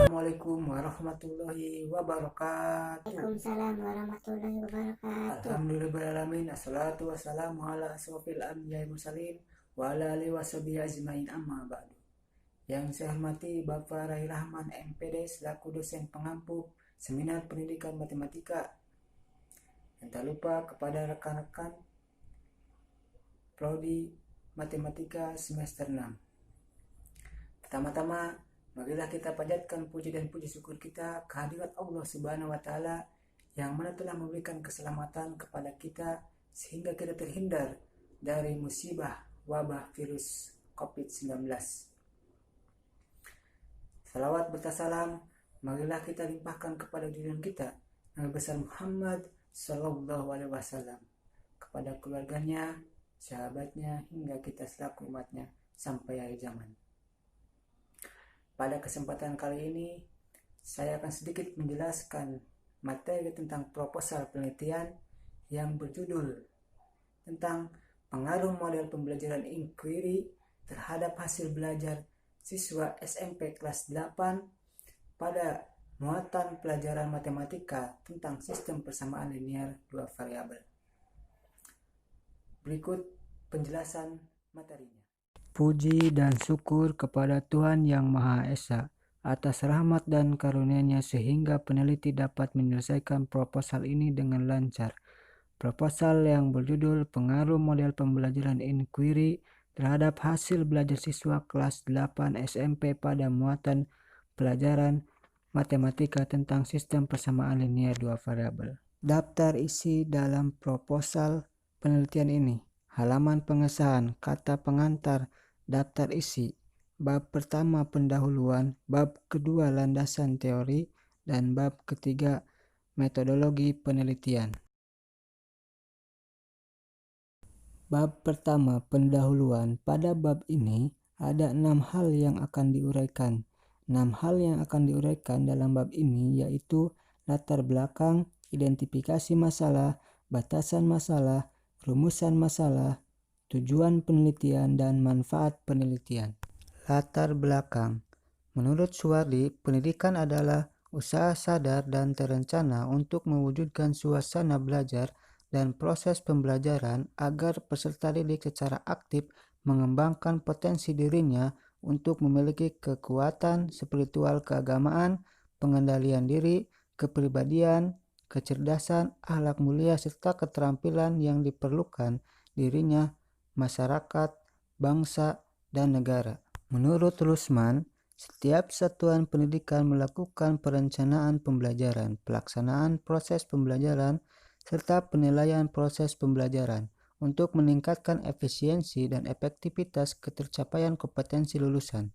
Assalamualaikum warahmatullahi wabarakatuh. Waalaikumsalam warahmatullahi wabarakatuh. Alhamdulillahirrahmanirrahim. Assalatu wassalamu ala asrofil anbiya'i mursalin wa ala alihi washabihi ajmain, amma ba'du. Yang saya hormati Bapak Rai Rahman MPD selaku dosen pengampu Seminar Pendidikan Matematika. Dan tak lupa kepada rekan-rekan Prodi Matematika semester 6. Pertama-tama, marilah kita panjatkan puji dan puji syukur kita kehadirat Allah Subhanahu wa Ta'ala yang mana telah memberikan keselamatan kepada kita sehingga kita terhindar dari musibah wabah virus COVID-19. Salawat bertasalam marilah kita limpahkan kepada junjungan kita Nabi besar Muhammad Sallallahu Alaihi Wasallam, kepada keluarganya, sahabatnya, hingga kita selaku umatnya sampai akhir zaman. Pada kesempatan kali ini, saya akan sedikit menjelaskan materi tentang proposal penelitian yang berjudul tentang pengaruh model pembelajaran inquiry terhadap hasil belajar siswa SMP kelas 8 pada muatan pelajaran matematika tentang sistem persamaan linear dua variabel. Berikut penjelasan materinya. Puji dan syukur kepada Tuhan Yang Maha Esa atas rahmat dan karunia-Nya sehingga peneliti dapat menyelesaikan proposal ini dengan lancar. Proposal yang berjudul Pengaruh Model Pembelajaran Inquiry terhadap hasil belajar siswa kelas 8 SMP pada muatan pelajaran matematika tentang sistem persamaan linear dua variabel. Daftar isi dalam proposal penelitian ini: halaman pengesahan, kata pengantar, daftar isi, bab pertama pendahuluan, bab kedua landasan teori, dan bab ketiga metodologi penelitian. Bab pertama pendahuluan. Pada bab ini ada 6 hal yang akan diuraikan. 6 hal yang akan diuraikan dalam bab ini yaitu latar belakang, identifikasi masalah, batasan masalah, rumusan masalah, tujuan penelitian, dan manfaat penelitian. Latar belakang. Menurut Suwardi, pendidikan adalah usaha sadar dan terencana untuk mewujudkan suasana belajar dan proses pembelajaran agar peserta didik secara aktif mengembangkan potensi dirinya untuk memiliki kekuatan spiritual keagamaan, pengendalian diri, kepribadian, kecerdasan, akhlak mulia, serta keterampilan yang diperlukan dirinya, masyarakat, bangsa, dan negara. Menurut Rusman, setiap satuan pendidikan melakukan perencanaan pembelajaran, pelaksanaan proses pembelajaran, serta penilaian proses pembelajaran untuk meningkatkan efisiensi dan efektivitas ketercapaian kompetensi lulusan.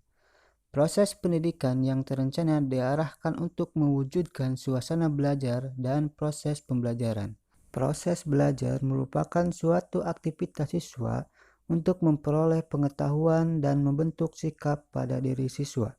Proses pendidikan yang terencana diarahkan untuk mewujudkan suasana belajar dan proses pembelajaran. Proses belajar merupakan suatu aktivitas siswa untuk memperoleh pengetahuan dan membentuk sikap pada diri siswa.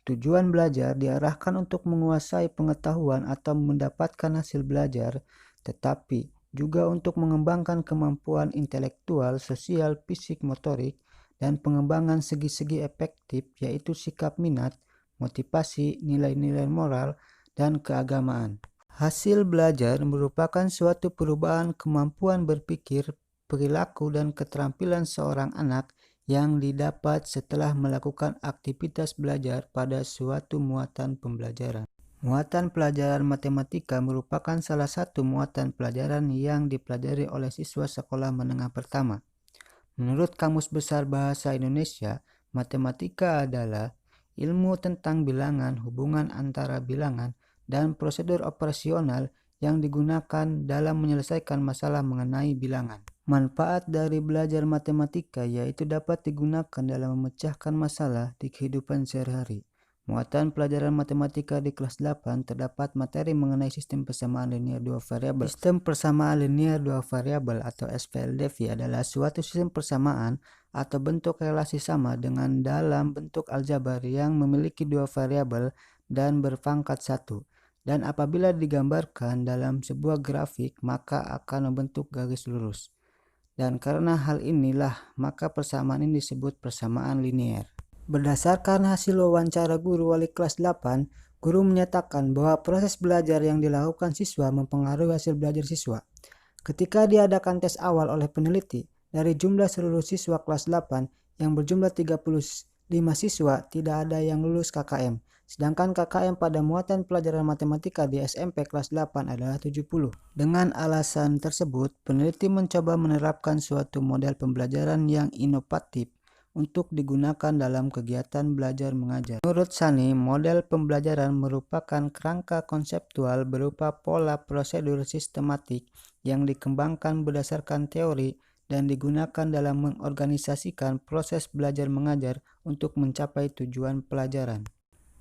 Tujuan belajar diarahkan untuk menguasai pengetahuan atau mendapatkan hasil belajar, tetapi juga untuk mengembangkan kemampuan intelektual, sosial, fisik, motorik, dan pengembangan segi-segi efektif yaitu sikap minat, motivasi, nilai-nilai moral, dan keagamaan. Hasil belajar merupakan suatu perubahan kemampuan berpikir, perilaku, dan keterampilan seorang anak yang didapat setelah melakukan aktivitas belajar pada suatu muatan pembelajaran. Muatan pelajaran matematika merupakan salah satu muatan pelajaran yang dipelajari oleh siswa sekolah menengah pertama. Menurut Kamus Besar Bahasa Indonesia, matematika adalah ilmu tentang bilangan, hubungan antara bilangan, dan prosedur operasional yang digunakan dalam menyelesaikan masalah mengenai bilangan. Manfaat dari belajar matematika yaitu dapat digunakan dalam memecahkan masalah di kehidupan sehari-hari. Muatan pelajaran matematika di kelas 8 terdapat materi mengenai sistem persamaan linear dua variabel. Sistem persamaan linear dua variabel atau SPLDV adalah suatu sistem persamaan atau bentuk relasi sama dengan dalam bentuk aljabar yang memiliki dua variabel dan berpangkat 1. Dan apabila digambarkan dalam sebuah grafik maka akan membentuk garis lurus. Dan karena hal inilah maka persamaan ini disebut persamaan linear. Berdasarkan hasil wawancara guru wali kelas 8, guru menyatakan bahwa proses belajar yang dilakukan siswa mempengaruhi hasil belajar siswa. Ketika diadakan tes awal oleh peneliti, dari jumlah seluruh siswa kelas 8 yang berjumlah 35 siswa tidak ada yang lulus KKM. Sedangkan KKM pada muatan pelajaran matematika di SMP kelas 8 adalah 70. Dengan alasan tersebut, peneliti mencoba menerapkan suatu model pembelajaran yang inovatif untuk digunakan dalam kegiatan belajar mengajar. Menurut Sani, model pembelajaran merupakan kerangka konseptual berupa pola prosedur sistematik yang dikembangkan berdasarkan teori dan digunakan dalam mengorganisasikan proses belajar mengajar untuk mencapai tujuan pelajaran.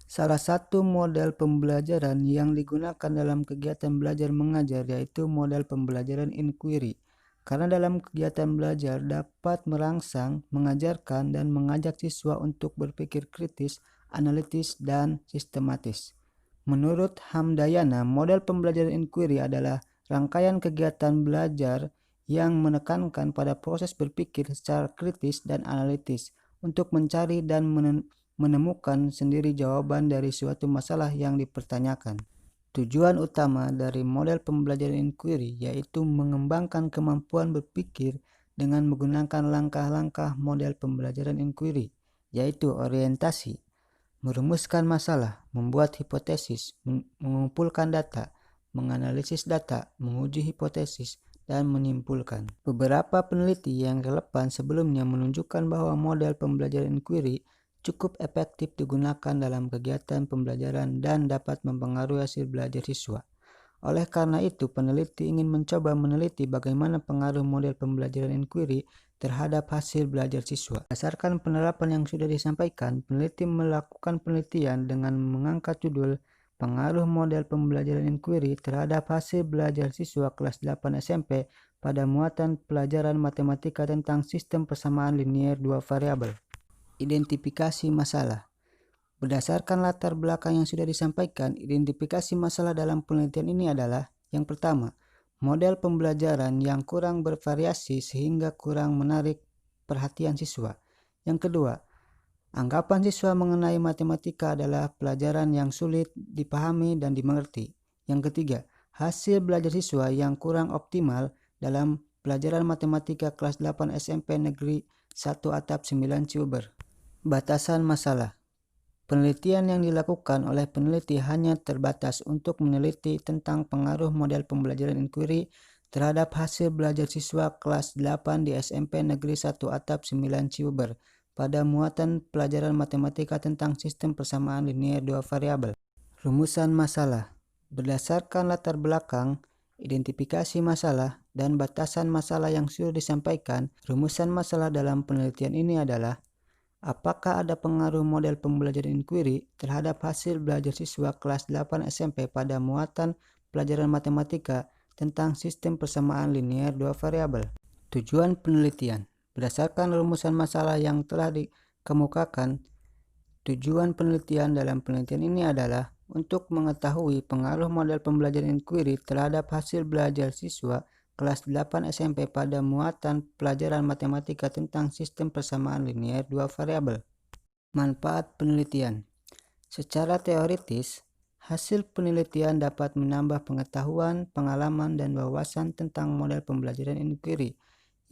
Salah satu model pembelajaran yang digunakan dalam kegiatan belajar mengajar yaitu model pembelajaran inquiry. Karena dalam kegiatan belajar dapat merangsang, mengajarkan, dan mengajak siswa untuk berpikir kritis, analitis, dan sistematis. Menurut Hamdayana, model pembelajaran inquiry adalah rangkaian kegiatan belajar yang menekankan pada proses berpikir secara kritis dan analitis untuk mencari dan menemukan sendiri jawaban dari suatu masalah yang dipertanyakan. Tujuan utama dari model pembelajaran inquiry yaitu mengembangkan kemampuan berpikir dengan menggunakan langkah-langkah model pembelajaran inquiry, yaitu orientasi, merumuskan masalah, membuat hipotesis, mengumpulkan data, menganalisis data, menguji hipotesis, dan menyimpulkan. Beberapa peneliti yang relevan sebelumnya menunjukkan bahwa model pembelajaran inquiry cukup efektif digunakan dalam kegiatan pembelajaran dan dapat mempengaruhi hasil belajar siswa. Oleh karena itu, peneliti ingin mencoba meneliti bagaimana pengaruh model pembelajaran inquiry terhadap hasil belajar siswa. Berdasarkan penerapan yang sudah disampaikan, peneliti melakukan penelitian dengan mengangkat judul Pengaruh Model Pembelajaran Inquiry terhadap Hasil Belajar Siswa Kelas 8 SMP pada Muatan Pelajaran Matematika tentang Sistem Persamaan Linear Dua Variabel. Identifikasi masalah. Berdasarkan latar belakang yang sudah disampaikan, identifikasi masalah dalam penelitian ini adalah yang pertama, model pembelajaran yang kurang bervariasi sehingga kurang menarik perhatian siswa. Yang kedua, anggapan siswa mengenai matematika adalah pelajaran yang sulit dipahami dan dimengerti. Yang ketiga, hasil belajar siswa yang kurang optimal dalam pelajaran matematika kelas 8 SMP Negeri 1 Atap 9 Ciuber. Batasan masalah. Penelitian yang dilakukan oleh peneliti hanya terbatas untuk meneliti tentang pengaruh model pembelajaran inquiry terhadap hasil belajar siswa kelas 8 di SMP Negeri 1 Atap 9 Ciuber pada muatan pelajaran matematika tentang sistem persamaan linear dua variabel. Rumusan masalah. Berdasarkan latar belakang, identifikasi masalah, dan batasan masalah yang sudah disampaikan, rumusan masalah dalam penelitian ini adalah apakah ada pengaruh model pembelajaran inquiry terhadap hasil belajar siswa kelas 8 SMP pada muatan pelajaran matematika tentang sistem persamaan linear dua variabel? Tujuan penelitian. Berdasarkan rumusan masalah yang telah dikemukakan, tujuan penelitian dalam penelitian ini adalah untuk mengetahui pengaruh model pembelajaran inquiry terhadap hasil belajar siswa kelas 8 SMP pada muatan pelajaran matematika tentang sistem persamaan linear dua variabel. Manfaat penelitian. Secara teoritis, hasil penelitian dapat menambah pengetahuan, pengalaman, dan wawasan tentang model pembelajaran inquiry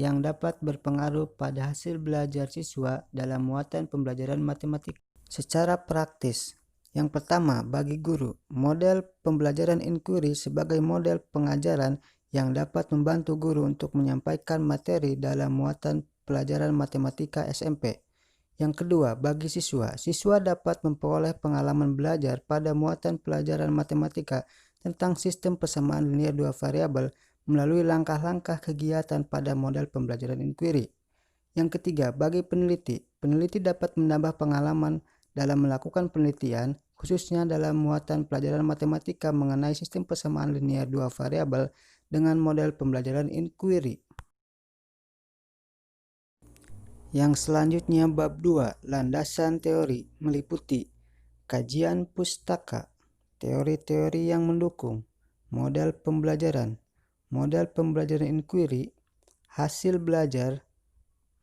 yang dapat berpengaruh pada hasil belajar siswa dalam muatan pembelajaran matematika. Secara praktis, yang pertama, bagi guru, model pembelajaran inquiry sebagai model pengajaran yang dapat membantu guru untuk menyampaikan materi dalam muatan pelajaran matematika SMP. Yang kedua, bagi siswa, siswa dapat memperoleh pengalaman belajar pada muatan pelajaran matematika tentang sistem persamaan linear dua variabel melalui langkah-langkah kegiatan pada model pembelajaran inquiry. Yang ketiga, bagi peneliti, peneliti dapat menambah pengalaman dalam melakukan penelitian, khususnya dalam muatan pelajaran matematika mengenai sistem persamaan linear dua variabel dengan model pembelajaran inquiry. Yang selanjutnya bab 2, landasan teori, meliputi kajian pustaka, teori-teori yang mendukung, model pembelajaran inquiry, hasil belajar,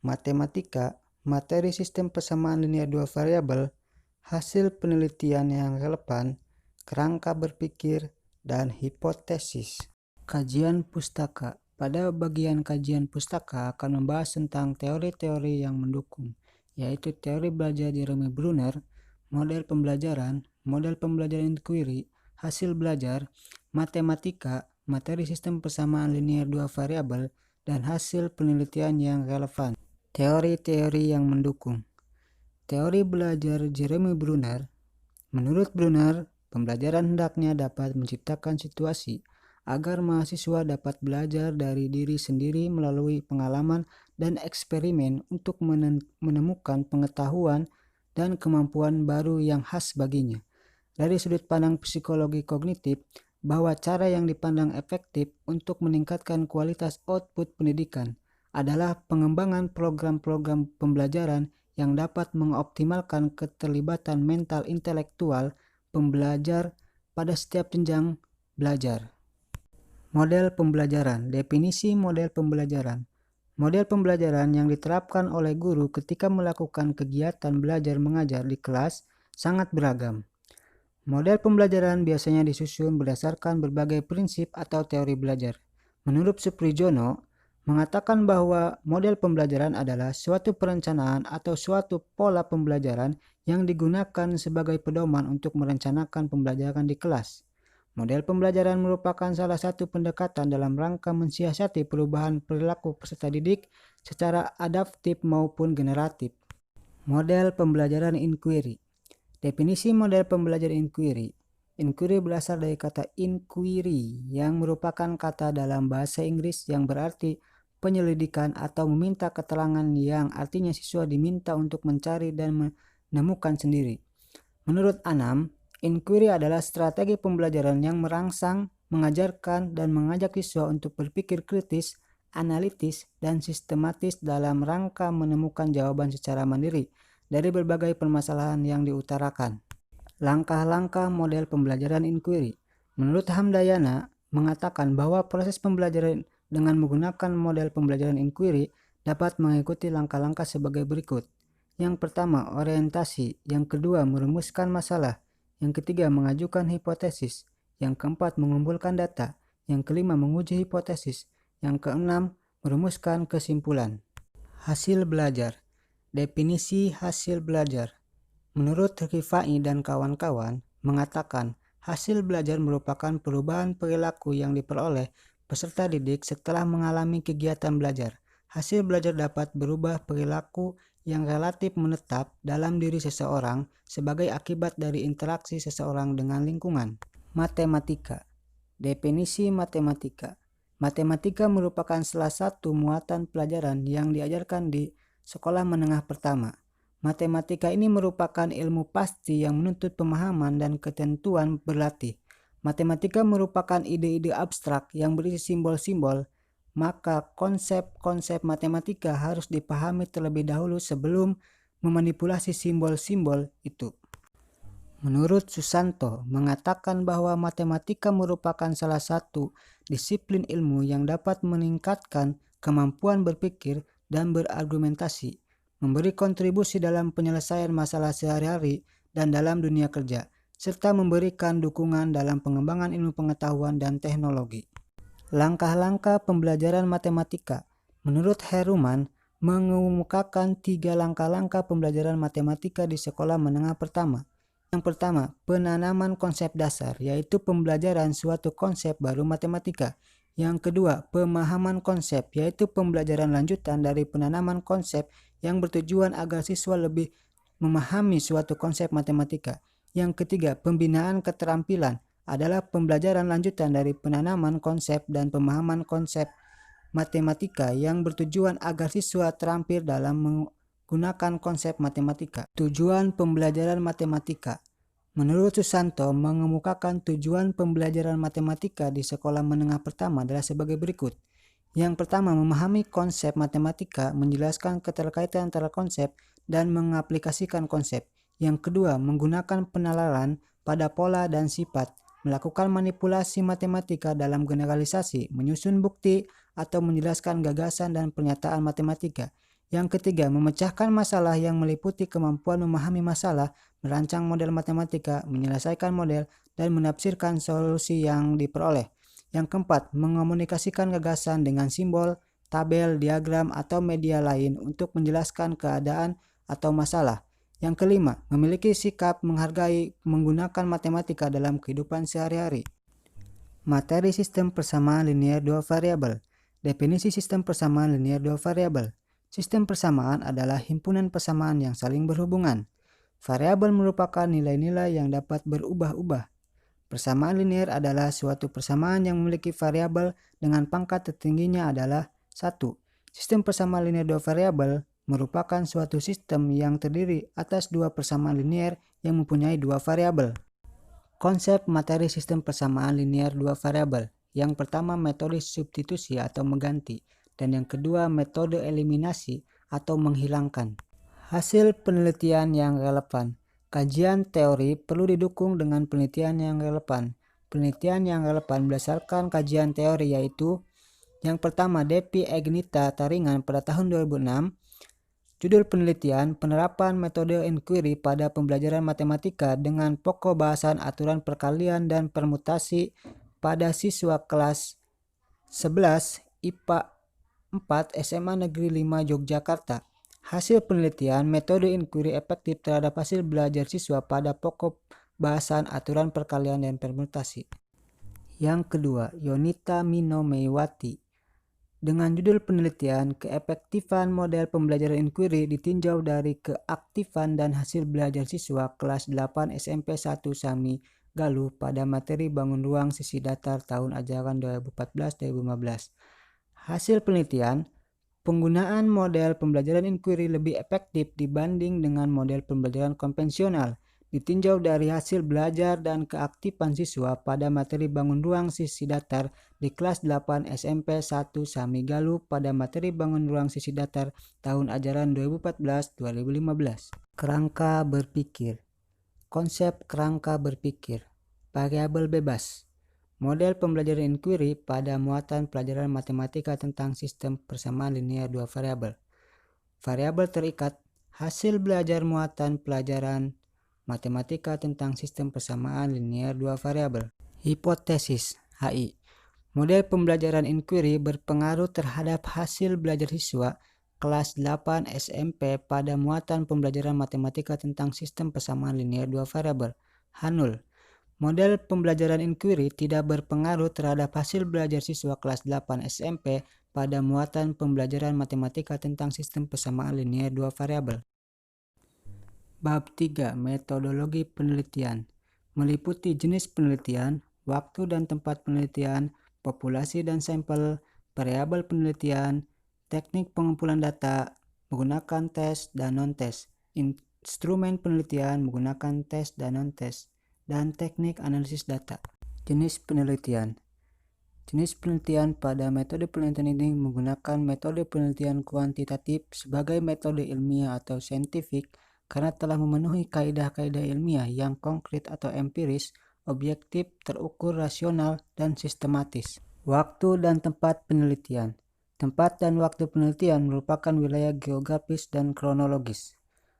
matematika, materi sistem persamaan linear dua variabel, hasil penelitian yang relevan, kerangka berpikir, dan hipotesis. Kajian pustaka. Pada bagian kajian pustaka akan membahas tentang teori-teori yang mendukung, yaitu teori belajar Jeremy Bruner, model pembelajaran inquiry, hasil belajar, matematika, materi sistem persamaan linear dua variabel, dan hasil penelitian yang relevan. Teori-teori yang mendukung. Teori belajar Jeremy Bruner. Menurut Bruner, pembelajaran hendaknya dapat menciptakan situasi agar mahasiswa dapat belajar dari diri sendiri melalui pengalaman dan eksperimen untuk menemukan pengetahuan dan kemampuan baru yang khas baginya. Dari sudut pandang psikologi kognitif, bahwa cara yang dipandang efektif untuk meningkatkan kualitas output pendidikan adalah pengembangan program-program pembelajaran yang dapat mengoptimalkan keterlibatan mental intelektual pembelajar pada setiap jenjang belajar. Model pembelajaran. Definisi model pembelajaran. Model pembelajaran yang diterapkan oleh guru ketika melakukan kegiatan belajar mengajar di kelas sangat beragam. Model pembelajaran biasanya disusun berdasarkan berbagai prinsip atau teori belajar. Menurut Suprijono, mengatakan bahwa model pembelajaran adalah suatu perencanaan atau suatu pola pembelajaran yang digunakan sebagai pedoman untuk merencanakan pembelajaran di kelas. Model pembelajaran merupakan salah satu pendekatan dalam rangka mensiasati perubahan perilaku peserta didik secara adaptif maupun generatif. Model pembelajaran inquiry. Definisi model pembelajaran inquiry. Inquiry berasal dari kata inquiry yang merupakan kata dalam bahasa Inggris yang berarti penyelidikan atau meminta keterangan, yang artinya siswa diminta untuk mencari dan menemukan sendiri. Menurut Anam, inquiry adalah strategi pembelajaran yang merangsang, mengajarkan, dan mengajak siswa untuk berpikir kritis, analitis, dan sistematis dalam rangka menemukan jawaban secara mandiri dari berbagai permasalahan yang diutarakan. Langkah-langkah model pembelajaran inquiry. Menurut Hamdayana, mengatakan bahwa proses pembelajaran dengan menggunakan model pembelajaran inquiry dapat mengikuti langkah-langkah sebagai berikut. Yang pertama, orientasi. Yang kedua, merumuskan masalah. Yang ketiga, mengajukan hipotesis. Yang keempat, mengumpulkan data. Yang kelima, menguji hipotesis. Yang keenam, merumuskan kesimpulan. Hasil belajar. Definisi hasil belajar. Menurut Rifai dan kawan-kawan, mengatakan hasil belajar merupakan perubahan perilaku yang diperoleh peserta didik setelah mengalami kegiatan belajar. Hasil belajar dapat berubah perilaku yang relatif menetap dalam diri seseorang sebagai akibat dari interaksi seseorang dengan lingkungan. Matematika. Definisi matematika. Matematika merupakan salah satu muatan pelajaran yang diajarkan di sekolah menengah pertama. Matematika ini merupakan ilmu pasti yang menuntut pemahaman dan ketentuan berlatih. Matematika merupakan ide-ide abstrak yang berisi simbol-simbol, maka konsep-konsep matematika harus dipahami terlebih dahulu sebelum memanipulasi simbol-simbol itu. Menurut Susanto, mengatakan bahwa matematika merupakan salah satu disiplin ilmu yang dapat meningkatkan kemampuan berpikir dan berargumentasi, memberi kontribusi dalam penyelesaian masalah sehari-hari dan dalam dunia kerja, serta memberikan dukungan dalam pengembangan ilmu pengetahuan dan teknologi. Langkah-langkah pembelajaran matematika. Menurut Heruman, mengemukakan 3 langkah-langkah pembelajaran matematika di sekolah menengah pertama. Yang pertama, penanaman konsep dasar, yaitu pembelajaran suatu konsep baru matematika. Yang kedua, pemahaman konsep, yaitu pembelajaran lanjutan dari penanaman konsep yang bertujuan agar siswa lebih memahami suatu konsep matematika. Yang ketiga, pembinaan keterampilan adalah pembelajaran lanjutan dari penanaman konsep dan pemahaman konsep matematika yang bertujuan agar siswa terampil dalam menggunakan konsep matematika. Tujuan pembelajaran matematika. Menurut Susanto, mengemukakan tujuan pembelajaran matematika di sekolah menengah pertama adalah sebagai berikut. Yang pertama, memahami konsep matematika, menjelaskan keterkaitan antara konsep, dan mengaplikasikan konsep. Yang kedua, menggunakan penalaran pada pola dan sifat, melakukan manipulasi matematika dalam generalisasi, menyusun bukti, atau menjelaskan gagasan dan pernyataan matematika. Yang ketiga, memecahkan masalah yang meliputi kemampuan memahami masalah, merancang model matematika, menyelesaikan model, dan menafsirkan solusi yang diperoleh. Yang keempat, mengomunikasikan gagasan dengan simbol, tabel, diagram, atau media lain untuk menjelaskan keadaan atau masalah. Yang kelima, memiliki sikap menghargai menggunakan matematika dalam kehidupan sehari-hari. Materi sistem persamaan linear dua variabel. Definisi sistem persamaan linear dua variabel. Sistem persamaan adalah himpunan persamaan yang saling berhubungan. Variabel merupakan nilai-nilai yang dapat berubah-ubah. Persamaan linear adalah suatu persamaan yang memiliki variabel dengan pangkat tertingginya adalah 1. Sistem persamaan linear dua variabel merupakan suatu sistem yang terdiri atas dua persamaan linear yang mempunyai dua variabel. Konsep materi sistem persamaan linear dua variabel. Yang pertama, metode substitusi atau mengganti, dan yang kedua, metode eliminasi atau menghilangkan. Hasil penelitian yang relevan. Kajian teori perlu didukung dengan penelitian yang relevan. Penelitian yang relevan berdasarkan kajian teori yaitu yang pertama, Depi Egnita Taringan pada tahun 2006. Judul penelitian, penerapan metode inquiry pada pembelajaran matematika dengan pokok bahasan aturan perkalian dan permutasi pada siswa kelas 11 IPA 4 SMA Negeri 5 Yogyakarta. Hasil penelitian, metode inquiry efektif terhadap hasil belajar siswa pada pokok bahasan aturan perkalian dan permutasi. Yang kedua, Yonita Mino Meiwati. Dengan judul penelitian, keefektifan model pembelajaran inquiry ditinjau dari keaktifan dan hasil belajar siswa kelas 8 SMP 1 Sami Galuh pada materi bangun ruang sisi datar tahun ajaran 2014-2015. Hasil penelitian, penggunaan model pembelajaran inquiry lebih efektif dibanding dengan model pembelajaran konvensional. Ditinjau dari hasil belajar dan keaktifan siswa pada materi bangun ruang sisi datar di kelas 8 SMP 1 Sami Galuh pada materi bangun ruang sisi datar tahun ajaran 2014-2015. Kerangka berpikir. Konsep kerangka berpikir. Variabel bebas. Model pembelajaran inquiry pada muatan pelajaran matematika tentang sistem persamaan linear dua variabel. Variabel terikat. Hasil belajar muatan pelajaran matematika tentang sistem persamaan linear dua variabel. Hipotesis HI. Model pembelajaran inquiry berpengaruh terhadap hasil belajar siswa kelas 8 SMP pada muatan pembelajaran matematika tentang sistem persamaan linear dua variabel. H0. Model pembelajaran inquiry tidak berpengaruh terhadap hasil belajar siswa kelas 8 SMP pada muatan pembelajaran matematika tentang sistem persamaan linear dua variabel. Bab 3. Metodologi penelitian. Meliputi jenis penelitian, waktu dan tempat penelitian, populasi dan sampel, variabel penelitian, teknik pengumpulan data, menggunakan tes dan non-tes, instrumen penelitian menggunakan tes dan non-tes, dan teknik analisis data. Jenis penelitian. Jenis penelitian pada metode penelitian ini menggunakan metode penelitian kuantitatif sebagai metode ilmiah atau saintifik karena telah memenuhi kaidah-kaidah ilmiah yang konkret atau empiris, objektif, terukur, rasional, dan sistematis. Waktu dan tempat penelitian. Tempat dan waktu penelitian merupakan wilayah geografis dan kronologis.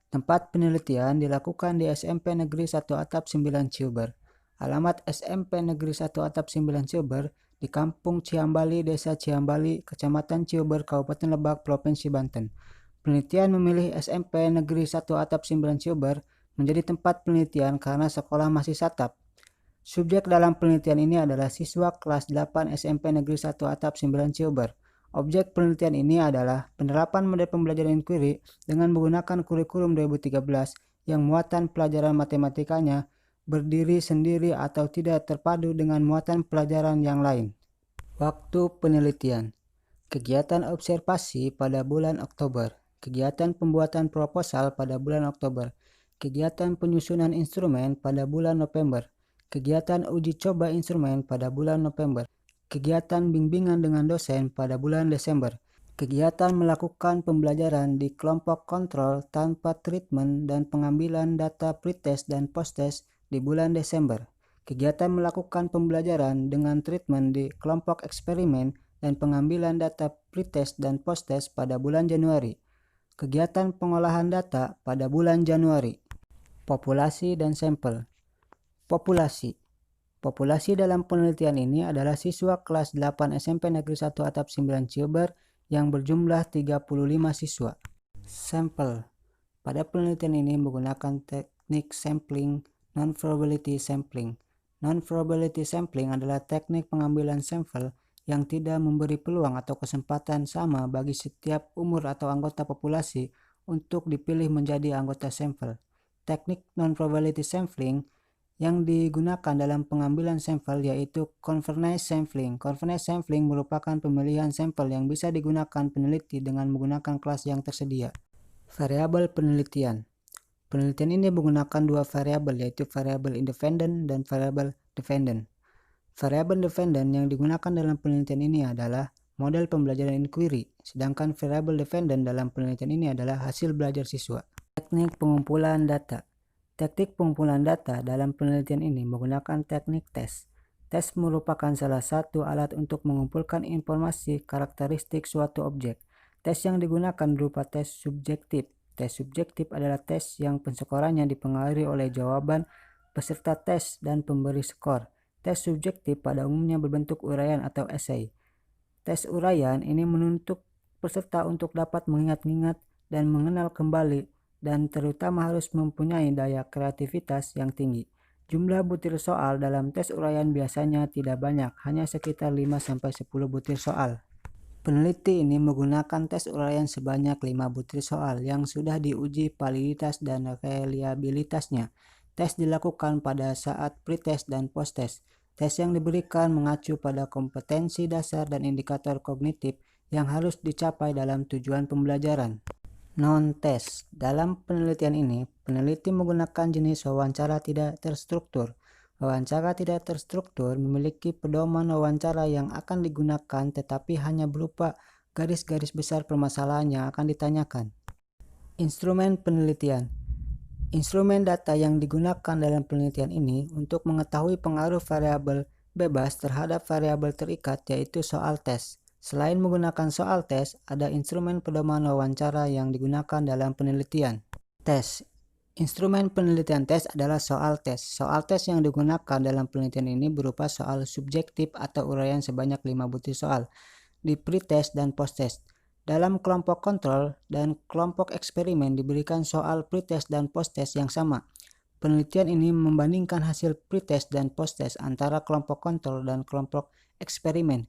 Tempat penelitian dilakukan di SMP Negeri 1 Atap 9 Ciuber. Alamat SMP Negeri 1 Atap 9 Ciuber di Kampung Ciambali, Desa Ciambali, Kecamatan Ciuber, Kabupaten Lebak, Provinsi Banten. Penelitian memilih SMP Negeri 1 Atap 9 Ciuber menjadi tempat penelitian karena sekolah masih satap. Subjek dalam penelitian ini adalah siswa kelas 8 SMP Negeri 1 Atap 9 Ciuber. Objek penelitian ini adalah penerapan model pembelajaran inquiry dengan menggunakan kurikulum 2013 yang muatan pelajaran matematikanya berdiri sendiri atau tidak terpadu dengan muatan pelajaran yang lain. Waktu penelitian. Kegiatan observasi pada bulan Oktober. Kegiatan pembuatan proposal pada bulan Oktober. Kegiatan penyusunan instrumen pada bulan November. Kegiatan uji coba instrumen pada bulan November. Kegiatan bimbingan dengan dosen pada bulan Desember. Kegiatan melakukan pembelajaran di kelompok kontrol tanpa treatment dan pengambilan data pretest dan posttest di bulan Desember. Kegiatan melakukan pembelajaran dengan treatment di kelompok eksperimen dan pengambilan data pretest dan posttest pada bulan Januari. Kegiatan pengolahan data pada bulan Januari. Populasi dan sampel. Populasi. Populasi dalam penelitian ini adalah siswa kelas 8 SMP Negeri 1 Atap 9 Ciuber yang berjumlah 35 siswa. Sampel. Pada penelitian ini menggunakan teknik sampling non-probability sampling. Non-probability sampling adalah teknik pengambilan sampel yang tidak memberi peluang atau kesempatan sama bagi setiap umur atau anggota populasi untuk dipilih menjadi anggota sampel. Teknik non-probability sampling yang digunakan dalam pengambilan sampel yaitu convergence sampling. Convergence sampling merupakan pemilihan sampel yang bisa digunakan peneliti dengan menggunakan kelas yang tersedia. Variabel penelitian. Penelitian ini menggunakan dua variabel yaitu variabel independent dan variabel dependent. Variabel dependent yang digunakan dalam penelitian ini adalah model pembelajaran inquiry, sedangkan variabel dependent dalam penelitian ini adalah hasil belajar siswa. Teknik pengumpulan data. Teknik pengumpulan data dalam penelitian ini menggunakan teknik tes. Tes merupakan salah satu alat untuk mengumpulkan informasi karakteristik suatu objek. Tes yang digunakan berupa tes subjektif. Tes subjektif adalah tes yang penskorannya dipengaruhi oleh jawaban peserta tes dan pemberi skor. Tes subjektif pada umumnya berbentuk uraian atau esai. Tes uraian ini menuntut peserta untuk dapat mengingat-ingat dan mengenal kembali dan terutama harus mempunyai daya kreativitas yang tinggi. Jumlah butir soal dalam tes uraian biasanya tidak banyak, hanya sekitar 5-10 butir soal. Peneliti ini menggunakan tes uraian sebanyak 5 butir soal yang sudah diuji validitas dan reliabilitasnya. Tes dilakukan pada saat pretest dan posttest. Tes yang diberikan mengacu pada kompetensi dasar dan indikator kognitif yang harus dicapai dalam tujuan pembelajaran. Non-tes. Dalam penelitian ini, peneliti menggunakan jenis wawancara tidak terstruktur. Wawancara tidak terstruktur memiliki pedoman wawancara yang akan digunakan tetapi hanya berupa garis-garis besar permasalahan yang akan ditanyakan. Instrumen penelitian. Instrumen data yang digunakan dalam penelitian ini untuk mengetahui pengaruh variabel bebas terhadap variabel terikat yaitu soal tes. Selain menggunakan soal tes, ada instrumen pedoman wawancara yang digunakan dalam penelitian. Tes. Instrumen penelitian tes adalah soal tes. Soal tes yang digunakan dalam penelitian ini berupa soal subjektif atau uraian sebanyak 5 butir soal di pretest dan posttest. Dalam kelompok kontrol dan kelompok eksperimen diberikan soal pretest dan posttest yang sama. Penelitian ini membandingkan hasil pretest dan posttest antara kelompok kontrol dan kelompok eksperimen.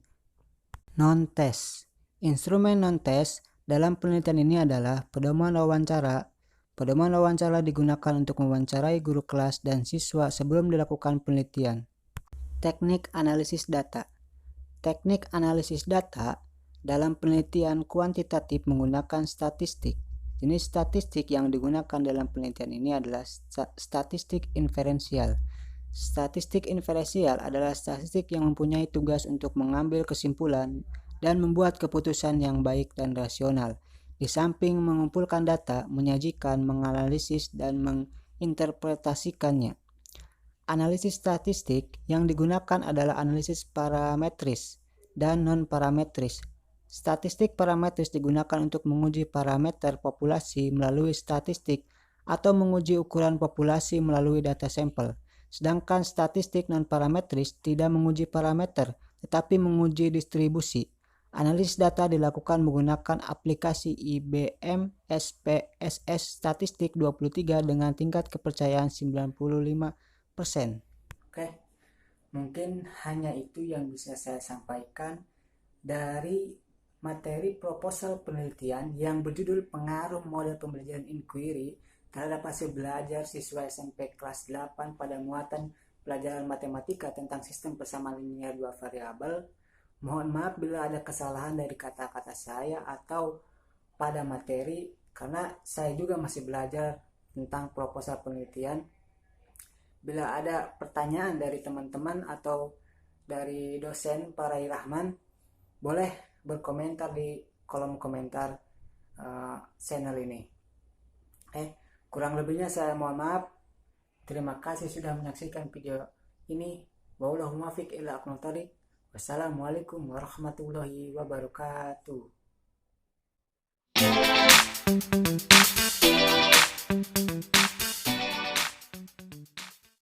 Non-tes. Instrumen non-tes dalam penelitian ini adalah pedoman wawancara. Pedoman wawancara digunakan untuk mewawancarai guru kelas dan siswa sebelum dilakukan penelitian. Teknik analisis data. Teknik analisis data dalam penelitian kuantitatif menggunakan statistik. Jenis statistik yang digunakan dalam penelitian ini adalah statistik inferensial. Statistik inferensial adalah statistik yang mempunyai tugas untuk mengambil kesimpulan dan membuat keputusan yang baik dan rasional. Di samping mengumpulkan data, menyajikan, menganalisis, dan menginterpretasikannya. Analisis statistik yang digunakan adalah analisis parametris dan non-parametris. Statistik parametris digunakan untuk menguji parameter populasi melalui statistik atau menguji ukuran populasi melalui data sampel. Sedangkan statistik non-parametris tidak menguji parameter, tetapi menguji distribusi. Analisis data dilakukan menggunakan aplikasi IBM SPSS Statistik 23 dengan tingkat kepercayaan 95%. Oke, mungkin hanya itu yang bisa saya sampaikan dari materi proposal penelitian yang berjudul pengaruh model pembelajaran inquiry terhadap hasil belajar siswa SMP kelas 8 pada muatan pelajaran matematika tentang sistem persamaan linear dua variabel. Mohon maaf bila ada kesalahan dari kata-kata saya atau pada materi, karena saya juga masih belajar tentang proposal penelitian. Bila ada pertanyaan dari teman-teman atau dari dosen Pak Rai Rahman, boleh berkomentar di kolom komentar channel ini. Kurang lebihnya saya mohon maaf. Terima kasih sudah menyaksikan video ini. Wallahu muwaffiq ila aqwamit thoriq. Wassalamualaikum warahmatullahi wabarakatuh.